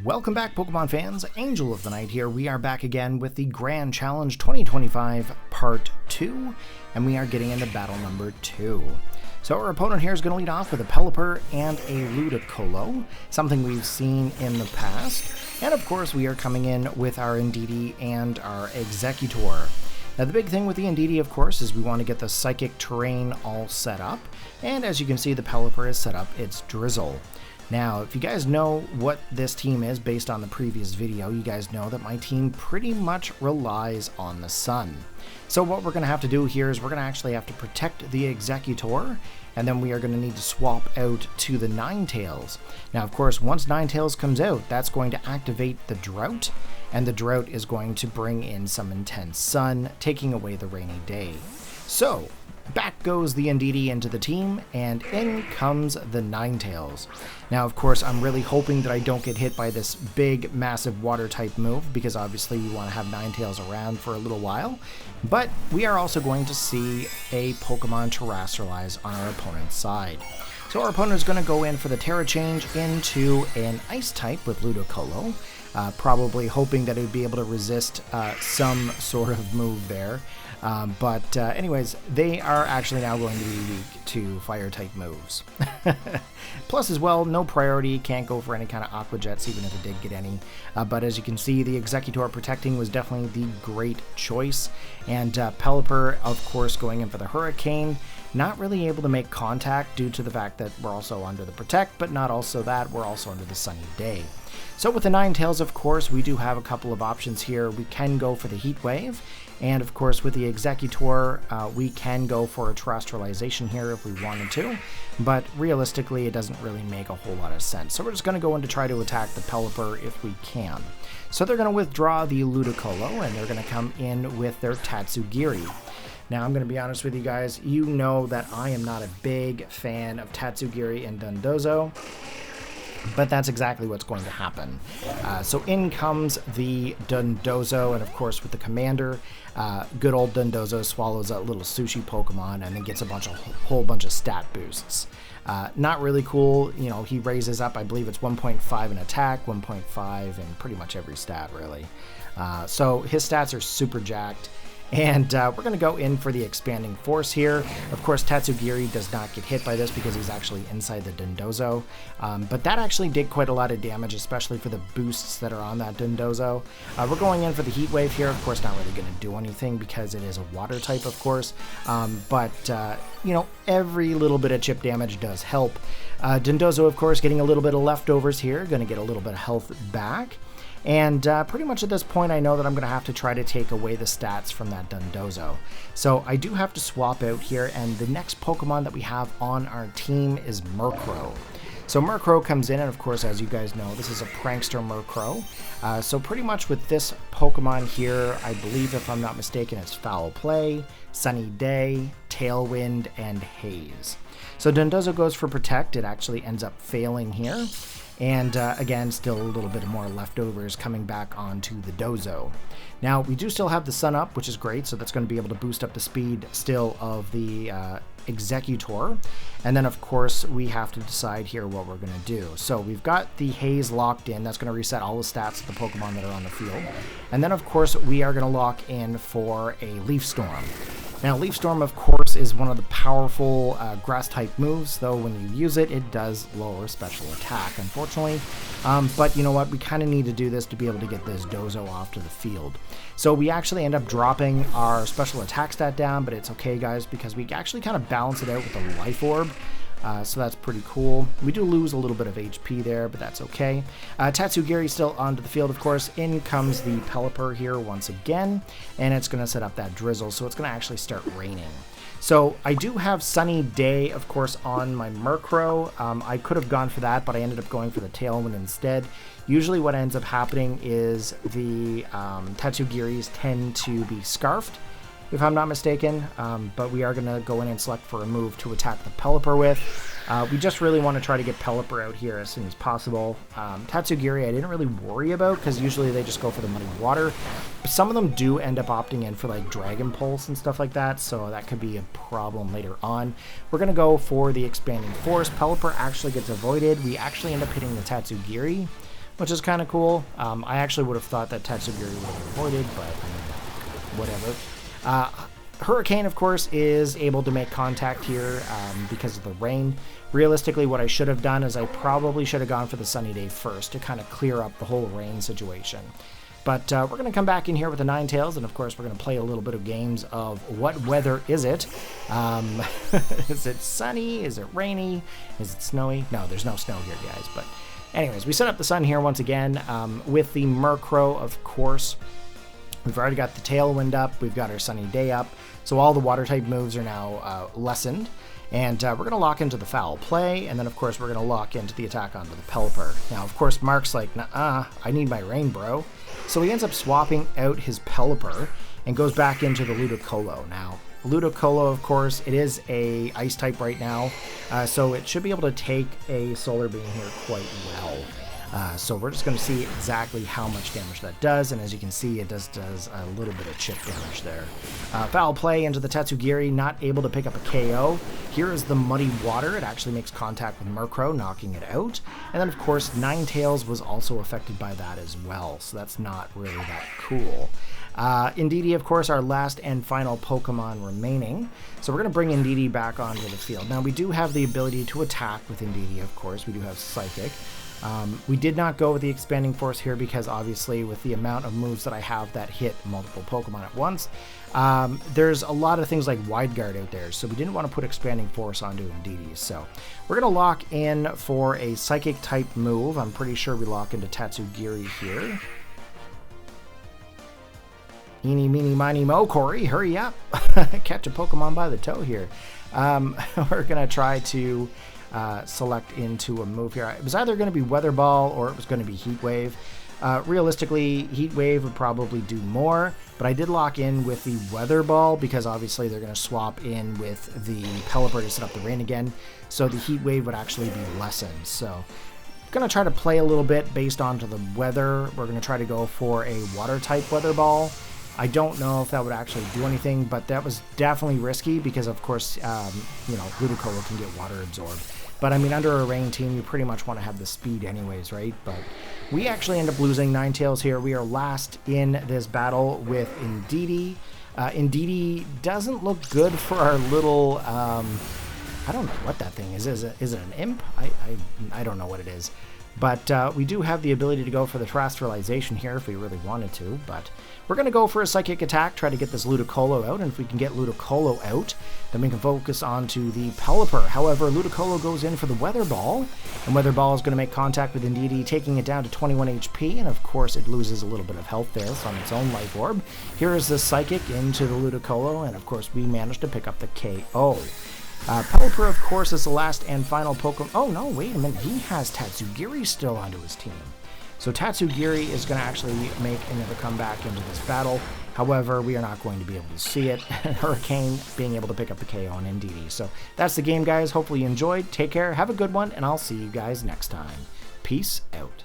Welcome back, Pokemon fans. Angel of the Night here. We are back again with the Grand Challenge 2025 Part 2, and we are getting into battle number 2. So our opponent here is going to lead off with a Pelipper and a Ludicolo, something we've seen in the past. And of course, we are coming in with our Indeedee and our Exeggutor. Now the big thing with the Indeedee, of course, is we want to get the Psychic Terrain all set up. And as you can see, the Pelipper is set up its Drizzle. Now, if you guys know what this team is based on the previous video, you guys know that my team pretty much relies on the sun. So what we're going to have to do here is we're going to actually have to protect the Exeggutor, and then we are going to need to swap out to the Ninetales. Now, of course, once Ninetales comes out, that's going to activate the Drought, and the Drought is going to bring in some intense sun, taking away the rainy day. So, back goes the Indeedee into the team, and in comes the Ninetales. Now, of course, I'm really hoping that I don't get hit by this big, massive water-type move, because obviously you want to have Ninetales around for a little while. But we are also going to see a Pokemon Terastallize on our opponent's side. So our opponent is going to go in for the Tera change into an Ice-type with Ludicolo, probably hoping that it would be able to resist some sort of move there. But anyways, they are actually now going to be weak to fire-type moves. Plus as well, no priority, can't go for any kind of Aqua Jets, even if it did get any. But as you can see, the Exeggutor protecting was definitely the great choice. And Pelipper, of course, going in for the Hurricane. Not really able to make contact due to the fact that we're also under the Protect, but not also that, we're also under the Sunny Day. So with the Ninetales, of course, we do have a couple of options here. We can go for the Heat Wave, and of course with the Exeggutor, we can go for a Terastallization here if we wanted to, but realistically it doesn't really make a whole lot of sense. So we're just going to go in to try to attack the Pelipper if we can. So they're going to withdraw the Ludicolo, and they're going to come in with their Tatsugiri. Now, I'm going to be honest with you guys, you know that I am not a big fan of Tatsugiri and Dondozo, but that's exactly what's going to happen. So in comes the Dondozo, and of course with the Commander, good old Dondozo swallows a little sushi Pokemon and then gets a whole bunch of stat boosts. Not really cool, you know, he raises up, I believe it's 1.5 in attack, 1.5 in pretty much every stat really. So his stats are super jacked. And we're going to go in for the Expanding Force here. Of course, Tatsugiri does not get hit by this because he's actually inside the Dondozo. But that actually did quite a lot of damage, especially for the boosts that are on that Dondozo. We're going in for the Heat Wave here. Of course, not really going to do anything because it is a water type, of course. You know, every little bit of chip damage does help. Dondozo, of course, getting a little bit of leftovers here. Going to get a little bit of health back. And pretty much at this point, I know that I'm going to have to try to take away the stats from that Dondozo. So I do have to swap out here, and the next Pokemon that we have on our team is Murkrow. So Murkrow comes in, and of course, as you guys know, this is a Prankster Murkrow. So pretty much with this Pokemon here, I believe, if I'm not mistaken, it's Foul Play, Sunny Day, Tailwind, and Haze. So Dondozo goes for Protect. It actually ends up failing here. And again, still a little bit more leftovers coming back onto the Dozo. Now, we do still have the Sun up, which is great, so that's going to be able to boost up the speed still of the Exeggutor. And then, of course, we have to decide here what we're going to do. So we've got the Haze locked in. That's going to reset all the stats of the Pokemon that are on the field. And then, of course, we are going to lock in for a Leaf Storm. Now, Leaf Storm, of course, is one of the powerful grass-type moves, though when you use it, it does lower special attack, unfortunately. But you know what? We kind of need to do this to be able to get this Dozo off to the field. So we actually end up dropping our special attack stat down, but it's okay, guys, because we actually kind of balance it out with the Life Orb. So that's pretty cool. We do lose a little bit of HP there, but that's okay. Tatsugiri still onto the field, of course. In comes the Pelipper here once again, and it's going to set up that Drizzle, so it's going to actually start raining. So I do have Sunny Day, of course, on my Murkrow. I could have gone for that, but I ended up going for the Tailwind instead. Usually what ends up happening is the Tatsugiris tend to be Scarfed, if I'm not mistaken, but we are going to go in and select for a move to attack the Pelipper with. We just really want to try to get Pelipper out here as soon as possible. Tatsugiri I didn't really worry about because usually they just go for the Muddy Water. But some of them do end up opting in for like Dragon Pulse and stuff like that, so that could be a problem later on. We're going to go for the Expanding Force. Pelipper actually gets avoided. We actually end up hitting the Tatsugiri, which is kind of cool. I actually would have thought that Tatsugiri would have avoided, but whatever. Hurricane, of course, is able to make contact here because of the rain. Realistically, what I should have done is I probably should have gone for the Sunny Day first to kind of clear up the whole rain situation. But we're going to come back in here with the Ninetales, and of course we're going to play a little bit of games of what weather is it? Is it sunny? Is it rainy? Is it snowy? No, there's no snow here, guys. But anyways, we set up the sun here once again with the Murkrow, of course. We've already got the Tailwind up. We've got our Sunny Day up. So all the water type moves are now lessened. And we're going to lock into the Foul Play, and then of course we're going to lock into the attack onto the Pelipper. Now, of course, Mark's like, nuh-uh, I need my rain, bro. So he ends up swapping out his Pelipper and goes back into the Ludicolo. Now, Ludicolo, of course, it is a Ice type right now, so it should be able to take a Solar Beam here quite well. So we're just going to see exactly how much damage that does, and as you can see, it does a little bit of chip damage there. Foul Play into the Tatsugiri, not able to pick up a KO. Here is the Muddy Water. It actually makes contact with Murkrow, knocking it out. And then, of course, Ninetales was also affected by that as well, so that's not really that cool. Indeedee, of course, our last and final Pokemon remaining. So we're going to bring Indeedee back onto the field. Now, we do have the ability to attack with Indeedee, of course. We do have Psychic. We did not go with the Expanding Force here because obviously with the amount of moves that I have that hit multiple Pokemon at once, there's a lot of things like Wide Guard out there, so we didn't want to put Expanding Force onto Indeedee. So we're going to lock in for a Psychic type move. I'm pretty sure we lock into Tatsugiri here. Eeny, meeny, miny, mo, Corey, hurry up. Catch a Pokemon by the toe here. We're going to try to select into a move here. It was either going to be Weather Ball or it was going to be Heat Wave. Realistically, Heat Wave would probably do more, but I did lock in with the Weather Ball because obviously they're going to swap in with the Pelipper to set up the rain again, so the Heat Wave would actually be lessened. So going to try to play a little bit based onto the weather. We're going to try to go for a Water type Weather Ball. I don't know if that would actually do anything, but that was definitely risky because, of course, Ludicolo can get water absorbed. But, I mean, under a rain team, you pretty much want to have the speed anyways, right? But we actually end up losing Ninetales here. We are last in this battle with Indeedee. Indeedee doesn't look good for our little, I don't know what that thing is. Is it an imp? I don't know what it is. But we do have the ability to go for the Terrestrialization here if we really wanted to, but we're going to go for a Psychic attack, try to get this Ludicolo out, and if we can get Ludicolo out, then we can focus onto the Pelipper. However, Ludicolo goes in for the Weather Ball, and Weather Ball is going to make contact with Indeedee, taking it down to 21 HP, and of course it loses a little bit of health there on its own Life Orb. Here is the Psychic into the Ludicolo, and of course we managed to pick up the KO. Pelipper, of course, is the last and final Pokemon. Oh, no, wait a minute. He has Tatsugiri still onto his team. So Tatsugiri is going to actually make another comeback into this battle. However, we are not going to be able to see it. Hurricane being able to pick up the KO on Indeedee. So that's the game, guys. Hopefully you enjoyed. Take care. Have a good one, and I'll see you guys next time. Peace out.